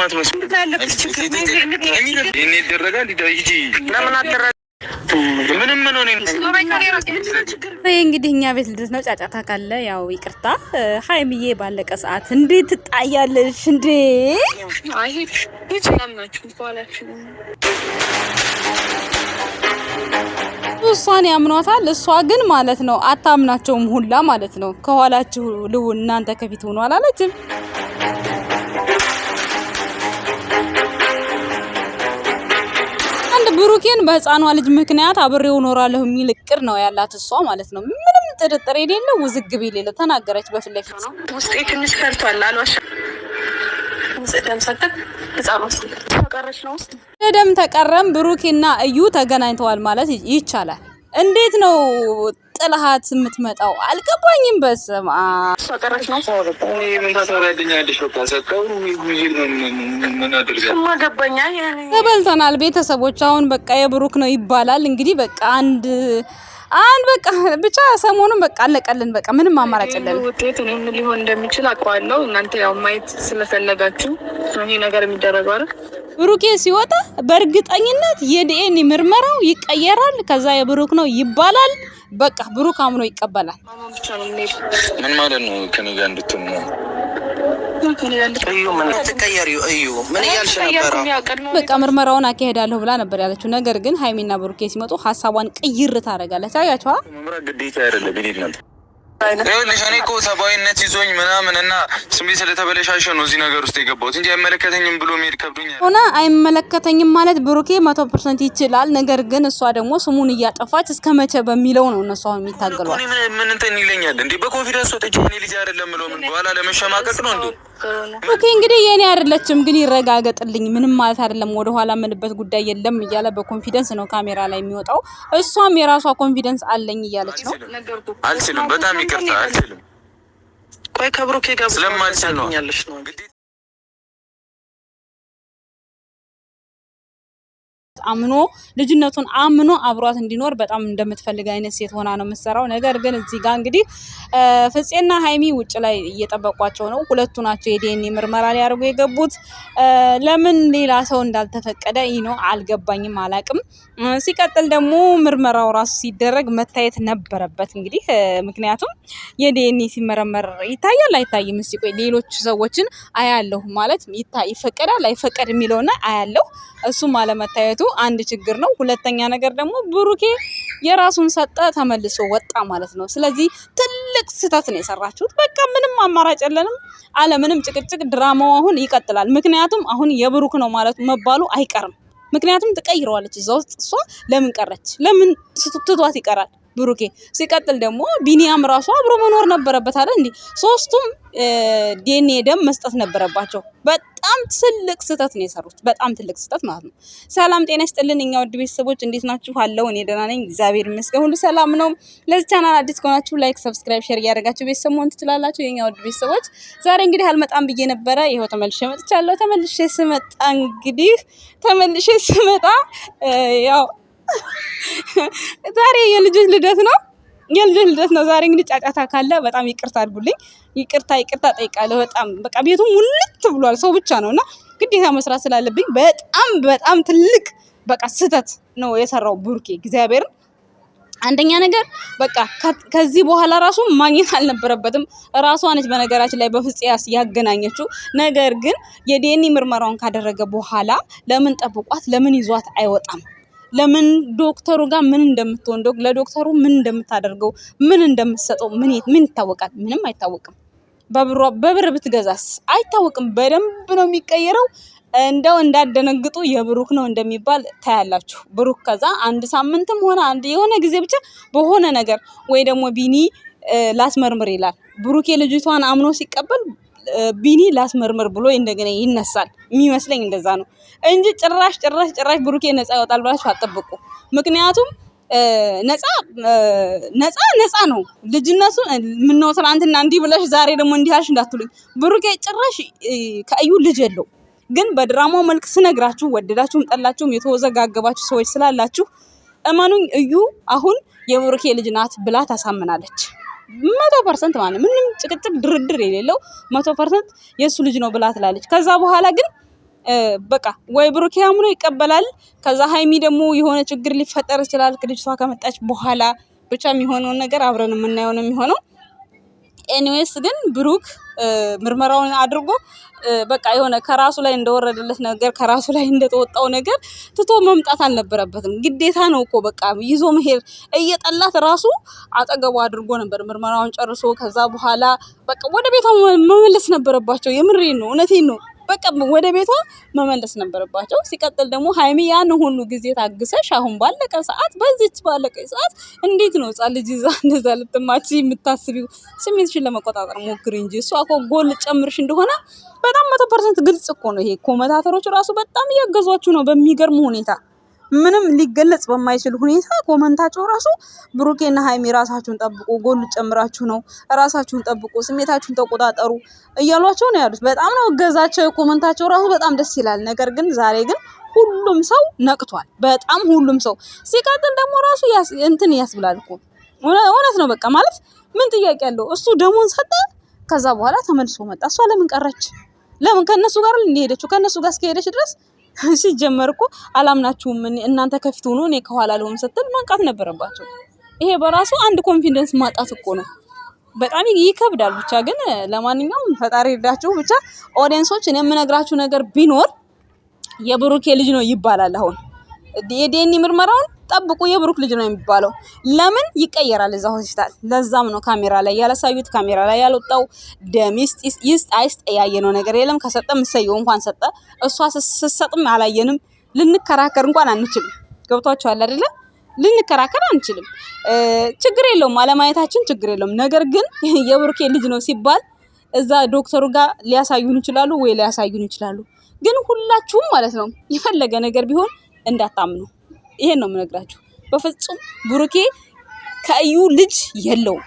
ማትመስል እኔ ይደረጋል ይጂ ለምን አደረ ምንም ምን ሆነ እንግዲህ እኛ ቤት ልደት ነው። ጫጫታ ካለ ያው ይቅርታ። ሃይሚዬ ባለቀ ሰዓት እንዴት ትጣያለሽ እንዴ? አይ ይችላልናችሁ ፏላችሁ እሷን ያምኗታል። እሷ ግን ማለት ነው አታምናቸውም ሁላ ማለት ነው። ከኋላችሁ ልው እናንተ ከፊት ሆኖ አላለችም። አንድ ብሩኬን በህፃኗ ልጅ ምክንያት አብሬው ኖራለሁ የሚል እቅድ ነው ያላት እሷ ማለት ነው። ምንም ጥርጥር የሌለው ውዝግብ የሌለው ተናገረች በፊት ለፊት። ውስጤ ትንሽ ፈርቷል አልዋሽ ደም ተቀረም ብሩኬና እዩ ተገናኝተዋል ማለት ይቻላል። እንዴት ነው ጥላሃት የምትመጣው አልገባኝም። በስማ ተበልተናል ቤተሰቦች። አሁን በቃ የብሩክ ነው ይባላል እንግዲህ በቃ አንድ በቃ ብቻ ሰሞኑን በቃ አለቀልን። በቃ ምንም አማራጭ የለም። ውጤት ምን ሊሆን እንደሚችል አውቀዋለሁ። እናንተ ያው ማየት ስለፈለጋችሁ ይሄ ነገር የሚደረገው አይደል? ብሩኬ ሲወጣ በእርግጠኝነት የዲኤንኤ ምርመራው ይቀየራል። ከዛ የብሩክ ነው ይባላል። በቃ ብሩክ አምኖ ይቀበላል። ምን ማለት ነው? ከኔ ጋር እንድትሆን ነው በቃ ምርመራውን አካሄዳለሁ ብላ ነበር ያለችው። ነገር ግን ሃይሚና ብሩኬ ሲመጡ ሀሳቧን ቅይር ታደርጋለች። አያችኋ? ግዴታ አይደለም ይሄን ይኸውልሽ እኔ እኮ ሰብአዊነት ይዞኝ ምናምን እና ስሜት ስለተበለሻሸ ነው እዚህ ነገር ውስጥ የገባሁት እንጂ አይመለከተኝም ብሎ መሄድ ከብዶኛል። ሆነ አይመለከተኝም ማለት ብሩኬ 100% ይችላል። ነገር ግን እሷ ደግሞ ስሙን እያጠፋች እስከ መቼ በሚለው ነው እነሱ አሁን የሚታገሉት። ምን እንትን ይለኛል እንዴ? በኮንፊደንስ ወጥቼ እኔ ልጅ አይደለም ብሎ ምን በኋላ ለመሸማቀቅ ነው እንዴ? ኦኬ እንግዲህ የኔ አይደለችም ግን ይረጋገጥልኝ ምንም ማለት አይደለም ወደ ኋላ ምንበት ጉዳይ የለም እያለ በኮንፊደንስ ነው ካሜራ ላይ የሚወጣው። እሷም የራሷ ኮንፊደንስ አለኝ እያለች ነው። አልችልም በጣም ይቅርታ አልችልም። ቆይ ከብሩኬ ጋር ስለማልችል ነው ያለሽ ነው አምኖ ልጅነቱን አምኖ አብሯት እንዲኖር በጣም እንደምትፈልግ አይነት ሴት ሆና ነው የምትሰራው። ነገር ግን እዚህ ጋር እንግዲህ ፍፄና ሃይሚ ውጭ ላይ እየጠበቋቸው ነው። ሁለቱ ናቸው የዲኤንኤ ምርመራ ሊያደርጉ የገቡት። ለምን ሌላ ሰው እንዳልተፈቀደ ነው አልገባኝም፣ አላቅም። ሲቀጥል ደግሞ ምርመራው ራሱ ሲደረግ መታየት ነበረበት እንግዲህ ምክንያቱም የዲኤንኤ ሲመረመር ይታያል አይታይም። እስቲ ቆይ ሌሎች ሰዎችን አያለሁ ማለት ይፈቀዳል አይፈቀድ የሚለውና አያለሁ እሱም አለመታየቱ አንድ ችግር ነው። ሁለተኛ ነገር ደግሞ ብሩኬ የራሱን ሰጠ ተመልሶ ወጣ ማለት ነው። ስለዚህ ትልቅ ስህተት ነው የሰራችሁት። በቃ ምንም አማራጭ የለንም። አለምንም ጭቅጭቅ ድራማው አሁን ይቀጥላል። ምክንያቱም አሁን የብሩክ ነው ማለት መባሉ አይቀርም። ምክንያቱም ትቀይረዋለች እዛ ውስጥ። እሷ ለምን ቀረች? ለምን ትቷት ይቀራል ብሩኬ? ሲቀጥል ደግሞ ቢኒያም ራሱ አብሮ መኖር ነበረበት አይደል እንዴ? ሶስቱም ዲኤንኤ ደም መስጠት ነበረባቸው። በጣም ትልቅ ስህተት ነው የሰሩት። በጣም ትልቅ ስህተት ማለት ነው። ሰላም ጤና ይስጥልን እኛ ውድ ቤተሰቦች እንዴት ናችሁ? አለው እኔ ደህና ነኝ እግዚአብሔር ይመስገን ሁሉ ሰላም ነው። ለዚህ ቻናል አዲስ ከሆናችሁ ላይክ፣ ሰብስክራይብ፣ ሼር እያደረጋችሁ ቤተሰብ መሆን ትችላላችሁ የኛ ውድ ቤተሰቦች። ዛሬ እንግዲህ አልመጣም ብዬ ነበረ። ይሄው ተመልሼ መጥቻለሁ። ተመልሼ ስመጣ ያው ዛሬ የልጆች ልደት ነው ዛሬ። እንግዲህ ጫጫታ ካለ በጣም ይቅርታ አድርጉልኝ። ይቅርታ ጠይቃለሁ። በጣም በቃ ቤቱ ሙልት ብሏል። ሰው ብቻ ነውና ግዴታ መስራት ስላለብኝ በጣም ትልቅ በቃ ስህተት ነው የሰራው ብሩኬ እግዚአብሔርን። አንደኛ ነገር በቃ ከዚህ በኋላ ራሱ ማግኘት አልነበረበትም። ራሷ ነች በነገራችን ላይ በፍጽያስ ያገናኘችው። ነገር ግን የዲኤንኤ ምርመራውን ካደረገ በኋላ ለምን ጠብቋት? ለምን ይዟት አይወጣም? ለምን ዶክተሩ ጋር ምን እንደምትሆን ለዶክተሩ ምን እንደምታደርገው ምን እንደምትሰጠው ምን ይታወቃል? ምንም አይታወቅም። በብር ብትገዛስ አይታወቅም። በደንብ ነው የሚቀየረው። እንደው እንዳደነግጡ የብሩክ ነው እንደሚባል ታያላችሁ። ብሩክ ከዛ አንድ ሳምንትም ሆነ አንድ የሆነ ጊዜ ብቻ በሆነ ነገር ወይ ደግሞ ቢኒ ላስመርምር ይላል። ብሩክ ልጅቷን አምኖ ሲቀበል ቢኒ ላስመርምር ብሎ እንደገና ይነሳል። የሚመስለኝ እንደዛ ነው እንጂ ጭራሽ ብሩኬ ነፃ ይወጣል ብላችሁ አትጠብቁ። ምክንያቱም ነፃ ነው ልጅነቱ። ምን ነው ትናንትና እንዲህ ብለሽ ዛሬ ደግሞ እንዲህ አልሽ እንዳትሉኝ። ብሩኬ ጭራሽ ከእዩ ልጅ የለው። ግን በድራማው መልክ ስነግራችሁ ወደዳችሁም ጠላችሁም የተወዘጋገባችሁ ሰዎች ስላላችሁ እመኑኝ እዩ አሁን የብሩኬ ልጅ ናት ብላ ታሳምናለች። 100% ማለት ምንም ጭቅጭቅ ድርድር የሌለው 100% የሱ ልጅ ነው ብላ ትላለች። ከዛ በኋላ ግን በቃ ወይ ብሩኬ አምኖ ይቀበላል። ከዛ ሀይሚ ደግሞ የሆነ ችግር ሊፈጠር ይችላል ልጅቷ ከመጣች በኋላ ብቻ የሚሆነውን ነገር አብረን የምናየው ነው የሚሆነው። ኤኒዌይስ ግን ብሩክ ምርመራውን አድርጎ በቃ የሆነ ከራሱ ላይ እንደወረደለት ነገር ከራሱ ላይ እንደተወጣው ነገር ትቶ መምጣት አልነበረበትም። ግዴታ ነው እኮ በቃ ይዞ መሄድ እየጠላት ራሱ አጠገቡ አድርጎ ነበር ምርመራውን ጨርሶ ከዛ በኋላ በቃ ወደ ቤቷ መመለስ ነበረባቸው። የምሬን ነው፣ እውነቴን ነው። በቃ ወደ ቤቷ መመለስ ነበረባቸው። ሲቀጥል ደግሞ ሀይሚ ያን ሁሉ ጊዜ ታግሰሽ አሁን ባለቀ ሰዓት በዚች ባለቀ ሰዓት እንዴት ነው ህጻን ልጅ ይዛ እንደዛ ልትማቺ የምታስቢው? ስሜትሽን ለመቆጣጠር ሞክሪ እንጂ እሷ እኮ ጎል ጨምርሽ እንደሆነ በጣም 100% ግልጽ እኮ ነው። ይሄ ኮመንታተሮች ራሱ በጣም እያገዟችሁ ነው በሚገርም ሁኔታ፣ ምንም ሊገለጽ በማይችል ሁኔታ ኮመንታቸው ራሱ ብሩኬና ሀይሚ ራሳችሁን ጠብቁ፣ ጎል ጨምራችሁ ነው፣ ራሳችሁን ጠብቁ፣ ስሜታችሁን ተቆጣጠሩ እያሏቸው ነው ያሉት። በጣም ነው እገዛቸው፣ ኮመንታቸው ራሱ በጣም ደስ ይላል። ነገር ግን ዛሬ ግን ሁሉም ሰው ነቅቷል፣ በጣም ሁሉም ሰው። ሲቀጥል ደግሞ ራሱ እንትን ያስብላል እኮ እውነት ነው። በቃ ማለት ምን ጥያቄ ያለው? እሱ ደሞን ሰጠ፣ ከዛ በኋላ ተመልሶ መጣ። እሷ ለምን ቀረች? ለምን ከነሱ ጋር እንደሄደችው? ከነሱ ጋር እስከሄደች ድረስ ሲጀመር እኮ አላምናችሁም እናንተ ከፊት ሆኖ እኔ ከኋላ ልሆን ስትል መንቃት ነበረባቸው። ይሄ በራሱ አንድ ኮንፊደንስ ማጣት እኮ ነው። በጣም ይከብዳል። ብቻ ግን ለማንኛውም ፈጣሪ ይርዳችሁ። ብቻ ኦዲየንሶች እኔ የምነግራችሁ ነገር ቢኖር የብሩኬ ልጅ ነው ይባላል። አሁን የዲኤንኤ ምርመራውን ጠብቁ፣ የብሩክ ልጅ ነው የሚባለው። ለምን ይቀየራል እዛ ሆስፒታል? ለዛም ነው ካሜራ ላይ ያላሳዩት፣ ካሜራ ላይ ያልወጣው። ደም ይስጥ አይስጥ ያየነው ነገር የለም። ከሰጠም እሰየው፣ እንኳን ሰጠ። እሷ ስትሰጥም አላየንም። ልንከራከር እንኳን አንችልም። ገብቷችኋል አይደለ? ልንከራከር አንችልም። ችግር የለውም አለማየታችን ችግር የለውም። ነገር ግን የብሩኬ ልጅ ነው ሲባል እዛ ዶክተሩ ጋር ሊያሳዩን ይችላሉ ወይ ሊያሳዩን ይችላሉ። ግን ሁላችሁም ማለት ነው የፈለገ ነገር ቢሆን እንዳታምኑ። ይሄን ነው የምነግራችሁ። በፍጹም ብሩኬ ከእዩ ልጅ የለውም።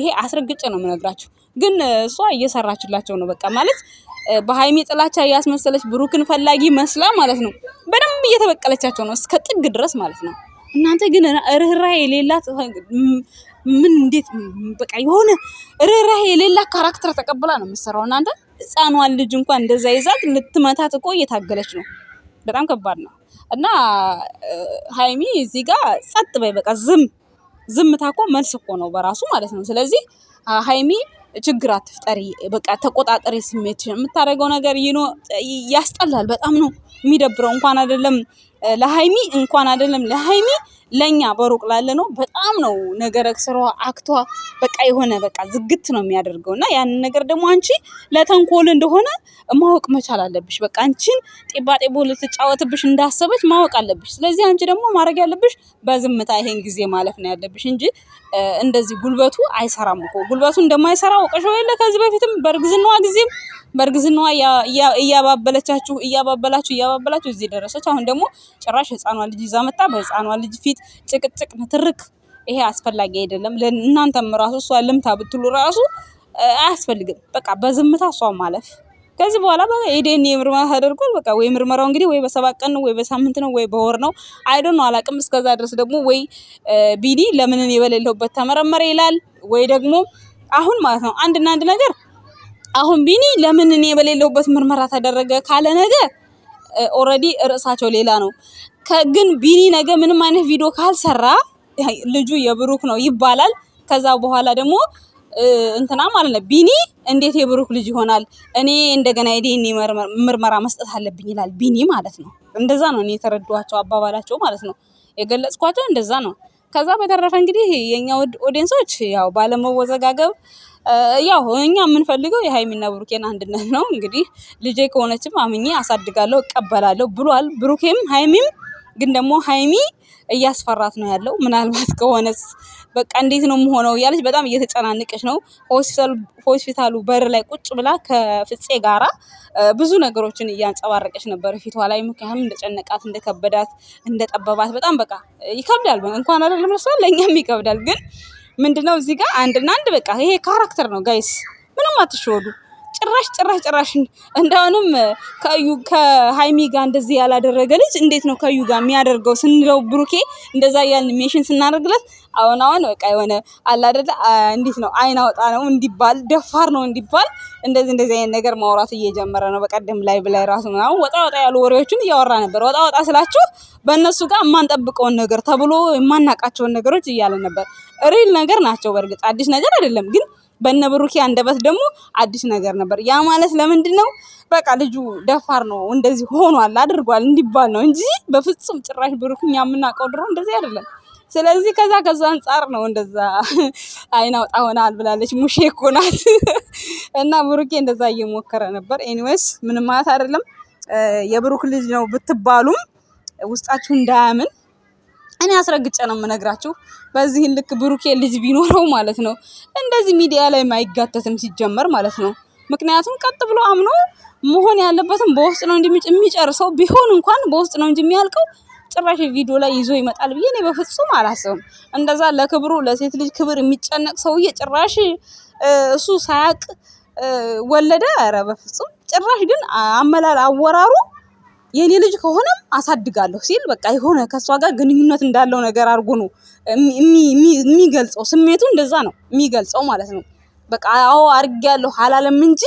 ይሄ አስረግጬ ነው የምነግራችሁ። ግን እሷ እየሰራችላቸው ነው። በቃ ማለት በሀይሚ ጥላቻ እያስመሰለች ብሩክን ፈላጊ መስላ ማለት ነው በደንብ እየተበቀለቻቸው ነው እስከ ጥግ ድረስ ማለት ነው። እናንተ ግን ርህራሄ የሌላት ምን እንዴት በቃ የሆነ ርህራሄ የሌላት ካራክተር ተቀብላ ነው የምትሰራው። እናንተ ህፃኗን ልጅ እንኳን እንደዛ ይዛት ልትመታት እኮ እየታገለች ነው። በጣም ከባድ ነው። እና ሀይሚ እዚህ ጋር ጸጥ በይ በቃ ዝምታ እኮ መልስ እኮ ነው በራሱ ማለት ነው። ስለዚህ ሀይሚ ችግር አትፍጠሪ፣ በቃ ተቆጣጠሪ ስሜትሽን። የምታደርገው ነገር ያስጠላል። በጣም ነው የሚደብረው። እንኳን አይደለም ለሀይሚ ለኛ በሩቅ ላለ ነው በጣም ነው ነገረ ስራዋ አክቷ በቃ የሆነ በቃ ዝግት ነው የሚያደርገው። እና ያንን ነገር ደግሞ አንቺ ለተንኮል እንደሆነ ማወቅ መቻል አለብሽ። በቃ አንቺን ጤባጤቦ ልትጫወትብሽ እንዳሰበች ማወቅ አለብሽ። ስለዚህ አንቺ ደግሞ ማድረግ ያለብሽ በዝምታ ይሄን ጊዜ ማለፍ ነው ያለብሽ እንጂ እንደዚህ ጉልበቱ አይሰራም እኮ። ጉልበቱ እንደማይሰራ አውቀሽው የለ ከዚህ በፊትም በእርግዝናዋ እያባበላችሁ እዚህ ደረሰች። አሁን ደግሞ ጭራሽ ህፃኗ ልጅ ይዛ መጣ። በህፃኗ ልጅ ፊት ጭቅጭቅ ንትርክ፣ ይሄ አስፈላጊ አይደለም። ለእናንተም ራሱ እሷ ልምታ ብትሉ ራሱ አያስፈልግም። በቃ በዝምታ እሷ ማለፍ። ከዚህ በኋላ የዲኤንኤ ምርመራ ተደርጓል። በቃ ወይ ምርመራው እንግዲህ ወይ በ7 ቀን ነው ወይ በሳምንት ነው ወይ በወር ነው አይዶን አላውቅም። እስከዛ ድረስ ደግሞ ወይ ቢኒ ለምን እኔ በሌለሁበት ተመረመረ ይላል ወይ ደግሞ አሁን ማለት ነው አንድ ነገር አሁን ቢኒ ለምን እኔ በሌለሁበት ምርመራ ተደረገ ካለ ነገ ኦሬዲ ርዕሳቸው ሌላ ነው። ግን ቢኒ ነገ ምንም አይነት ቪዲዮ ካልሰራ ልጁ የብሩክ ነው ይባላል። ከዛ በኋላ ደግሞ እንትና ማለት ነው ቢኒ እንዴት የብሩክ ልጅ ይሆናል? እኔ እንደገና የዲኤንኤ ምርመራ መስጠት አለብኝ ይላል ቢኒ ማለት ነው። እንደዛ ነው እኔ የተረዷቸው አባባላቸው ማለት ነው። የገለጽኳቸው እንደዛ ነው። ከዛ በተረፈ እንግዲህ የኛ ኦዲየንሶች ያው ባለመወዘጋገብ ያው እኛ የምንፈልገው የሀይሚና ብሩኬን አንድነት ነው። እንግዲህ ልጄ ከሆነችም አምኜ አሳድጋለሁ እቀበላለሁ ብሏል ብሩኬም ሀይሚም። ግን ደግሞ ሀይሚ እያስፈራት ነው ያለው። ምናልባት ከሆነስ በቃ እንዴት ነው የምሆነው እያለች በጣም እየተጨናነቀች ነው። ሆስፒታሉ በር ላይ ቁጭ ብላ ከፍፄ ጋራ ብዙ ነገሮችን እያንጸባረቀች ነበር ፊቷ ላይ። ምክንያቱም እንደጨነቃት፣ እንደከበዳት፣ እንደጠበባት በጣም በቃ ይከብዳል። እንኳን አይደለም ለሷ ለኛም ይከብዳል። ግን ምንድነው እዚህ ጋር አንድ በቃ ይሄ ካራክተር ነው ጋይስ። ምንም አትሸወዱ። ጭራሽ እንደውንም ከሃይሚ ጋር እንደዚህ ያላደረገ ልጅ እንዴት ነው ከዩ ጋር የሚያደርገው ስንለው ብሩኬ እንደዛ ያልን ሜንሽን ስናደርግለት አሁን በቃ የሆነ አለ አይደል እንዴት ነው አይን አውጣ ነው እንዲባል ደፋር ነው እንዲባል እንደዚህ አይነት ነገር ማውራት እየጀመረ ነው። በቀደም ላይ ብላይ ራሱ ነው ወጣ ያሉ ወሬዎችን እያወራ ነበር። ወጣ ስላችሁ በእነሱ ጋር የማንጠብቀውን ነገር ተብሎ የማናቃቸውን ነገሮች እያለ ነበር። ሪል ነገር ናቸው። በእርግጥ አዲስ ነገር አይደለም ግን በእነ ብሩኬ አንደበት ደግሞ አዲስ ነገር ነበር። ያ ማለት ለምንድን ነው በቃ ልጁ ደፋር ነው እንደዚህ ሆኗል አድርጓል እንዲባል ነው እንጂ በፍጹም ጭራሽ ብሩክ እኛ የምናውቀው ድሮ እንደዚህ አይደለም። ስለዚህ ከዛ አንፃር ነው እንደዛ አይን አውጣ ሆናል ብላለች። ሙሼ እኮ ናት እና ብሩኬ እንደዛ እየሞከረ ነበር። ኤኒዌይስ ምንም ማለት አይደለም። የብሩክ ልጅ ነው ብትባሉም ውስጣችሁ እንዳያምን እኔ አስረግጬ ነው የምነግራችሁ። በዚህ ልክ ብሩኬ ልጅ ቢኖረው ማለት ነው እንደዚህ ሚዲያ ላይ ማይጋተትም ሲጀመር ማለት ነው። ምክንያቱም ቀጥ ብሎ አምኖ መሆን ያለበትም በውስጥ ነው የሚጨርሰው ቢሆን እንኳን በውስጥ ነው እንጂ የሚያልቀው ጭራሽ ቪዲዮ ላይ ይዞ ይመጣል ብዬ እኔ በፍጹም አላስብም። እንደዛ ለክብሩ ለሴት ልጅ ክብር የሚጨነቅ ሰውዬ ጭራሽ እሱ ሳያቅ ወለደ። ኧረ በፍጹም ጭራሽ ግን አወራሩ የኔ ልጅ ከሆነም አሳድጋለሁ ሲል በቃ የሆነ ከሷ ጋር ግንኙነት እንዳለው ነገር አድርጎ ነው የሚገልጸው። ስሜቱ እንደዛ ነው የሚገልጸው ማለት ነው። በቃ አዎ አድርጌያለሁ አላለም እንጂ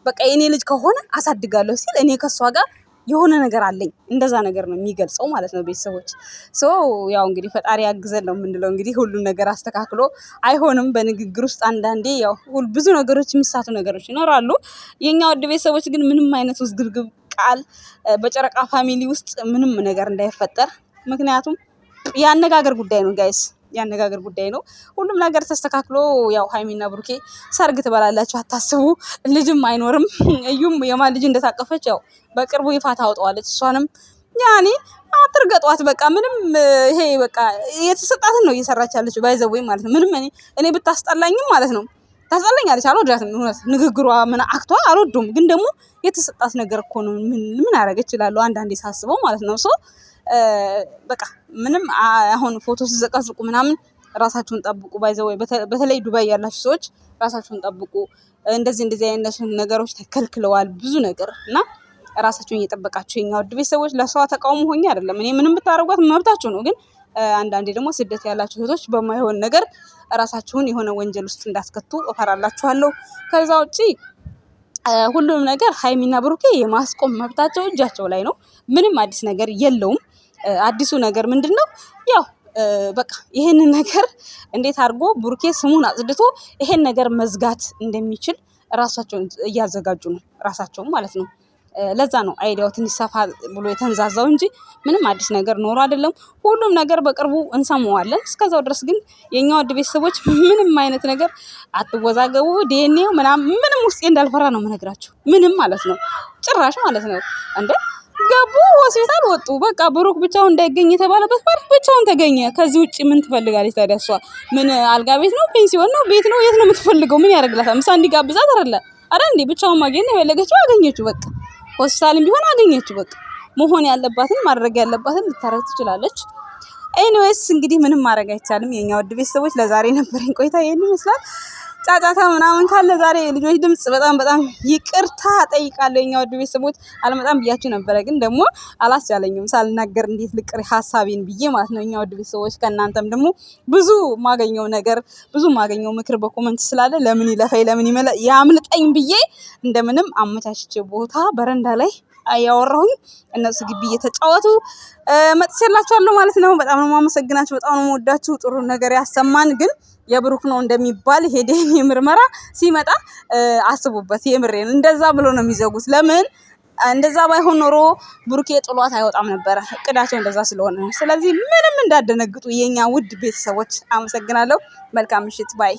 በቃ የኔ ልጅ ከሆነ አሳድጋለሁ ሲል እኔ ከሷ ጋር የሆነ ነገር አለኝ እንደዛ ነገር ነው የሚገልጸው ማለት ነው። ቤተሰቦች ያው እንግዲህ ፈጣሪ ያግዘን ነው የምንለው። እንግዲህ ሁሉን ነገር አስተካክሎ አይሆንም በንግግር ውስጥ አንዳንዴ ያው ብዙ ነገሮች የሚሳቱ ነገሮች ይኖራሉ። የኛ ወድ ቤተሰቦች ግን ምንም አይነት ውዝግብግብ ቃል በጨረቃ ፋሚሊ ውስጥ ምንም ነገር እንዳይፈጠር። ምክንያቱም ያነጋገር ጉዳይ ነው ጋይስ፣ ያነጋገር ጉዳይ ነው። ሁሉም ነገር ተስተካክሎ ያው ሃይሚና ብሩኬ ሰርግ ትበላላችሁ አታስቡ። ልጅም አይኖርም። እዩም የማን ልጅ እንደታቀፈች ያው በቅርቡ ይፋ ታውጣዋለች። እሷንም ያኔ አትርገጧት በቃ ምንም ይሄ በቃ የተሰጣትን ነው እየሰራች ያለችው ባይዘወይ ማለት ነው። ምንም እኔ ብታስጠላኝም ማለት ነው ታስጠላኛለች። አልወዳትም እውነት ንግግሯ ምን አክቷ አልወዱም። ግን ደግሞ የተሰጣት ነገር እኮ ነው። ምን አደረገች እላለሁ አንዳንዴ ሳስበው ማለት ነው። በቃ ምንም አሁን ፎቶ ሲዘቀዝቁ ምናምን ራሳችሁን ጠብቁ። ባይዘወይ በተለይ ዱባይ ያላችሁ ሰዎች ራሳችሁን ጠብቁ። እንደዚህ አይነት ነገሮች ተከልክለዋል ብዙ ነገር እና ራሳችሁን እየጠበቃችሁ የኛ ውድ ቤተሰቦች። ለሰዋ ተቃውሞ ሆኜ አይደለም እኔ ምንም ብታረጓት መብታችሁ ነው። ግን አንዳንዴ ደግሞ ስደት ያላችሁ እህቶች በማይሆን ነገር ራሳችሁን የሆነ ወንጀል ውስጥ እንዳትከቱ እፈራላችኋለሁ። ከዛ ውጪ ሁሉም ነገር ሃይሚና ብሩኬ የማስቆም መብታቸው እጃቸው ላይ ነው። ምንም አዲስ ነገር የለውም። አዲሱ ነገር ምንድነው? ያው በቃ ይሄንን ነገር እንዴት አድርጎ ብሩኬ ስሙን አጽድቶ ይሄን ነገር መዝጋት እንደሚችል ራሳቸውን እያዘጋጁ ነው። ራሳቸው ማለት ነው። ለዛ ነው አይዲያው ትንሽ ሰፋ ብሎ የተንዛዛው እንጂ ምንም አዲስ ነገር ኖሮ አይደለም። ሁሉም ነገር በቅርቡ እንሰማዋለን። እስከዛው ድረስ ግን የኛ ወድ ቤተሰቦች ምንም አይነት ነገር አትወዛገቡ። ዲኤንኤ ምንም ውስጤ እንዳልፈራ ነው የምነግራችሁ። ምንም ማለት ነው ጭራሽ ማለት ነው። እንደ ገቡ ሆስፒታል ወጡ። በቃ ብሩክ ብቻውን እንዳይገኝ የተባለበት ማለት ብቻውን ተገኘ። ከዚህ ውጪ ምን ትፈልጋለች ታዲያ? እሷ ምን አልጋ ቤት ነው ፔንሲዮን ነው ቤት ነው የት ነው የምትፈልገው? ምን ያደርግላታል? ምሳ እንዲጋብዛት አይደለ እንዴ? ብቻውን ማግኘት የፈለገችው አገኘችው በቃ። ሆስፒታልም ቢሆን አገኘችው በቃ። መሆን ያለባትን ማድረግ ያለባትን ልታረግ ትችላለች። ኤኒዌይስ እንግዲህ ምንም ማድረግ አይቻልም። የኛ ወድ ቤተሰቦች ለዛሬ ነበረኝ ቆይታ ይሄን ይመስላል። ጫጫታ ምናምን ካለ ዛሬ ልጆች ድምጽ በጣም ይቅርታ ጠይቃለሁ። የኛ ወድ ቤተሰቦች አልመጣም ብያችሁ ነበረ ግን ደግሞ አላስቻለኝም ሳልናገር እንዴት ልቅር ሐሳቤን ብዬ ማለት ነው። የኛ ወድ ቤተሰቦች ከእናንተም ደግሞ ብዙ ማገኘው ነገር ብዙ ማገኘው ምክር በኮመንት ስላለ ለምን ይለፋይ ለምን ያምልጠኝ ብዬ እንደምንም አመቻችቼ ቦታ በረንዳ ላይ ያወራሁኝ እነሱ ግቢ እየተጫወቱ መጥቼላችኋለሁ ማለት ነው። በጣም ነው የማመሰግናችሁ። በጣም ነው የምወዳችሁ። ጥሩ ነገር ያሰማን። ግን የብሩክ ነው እንደሚባል ሄደን የምርመራ ሲመጣ አስቡበት። የምሬን እንደዛ ብሎ ነው የሚዘጉት። ለምን እንደዛ ባይሆን ኖሮ ብሩኬ ጥሏት አይወጣም ነበረ። እቅዳቸው እንደዛ ስለሆነ ነው። ስለዚህ ምንም እንዳደነግጡ የኛ ውድ ቤተሰቦች አመሰግናለሁ። መልካም ምሽት ባይ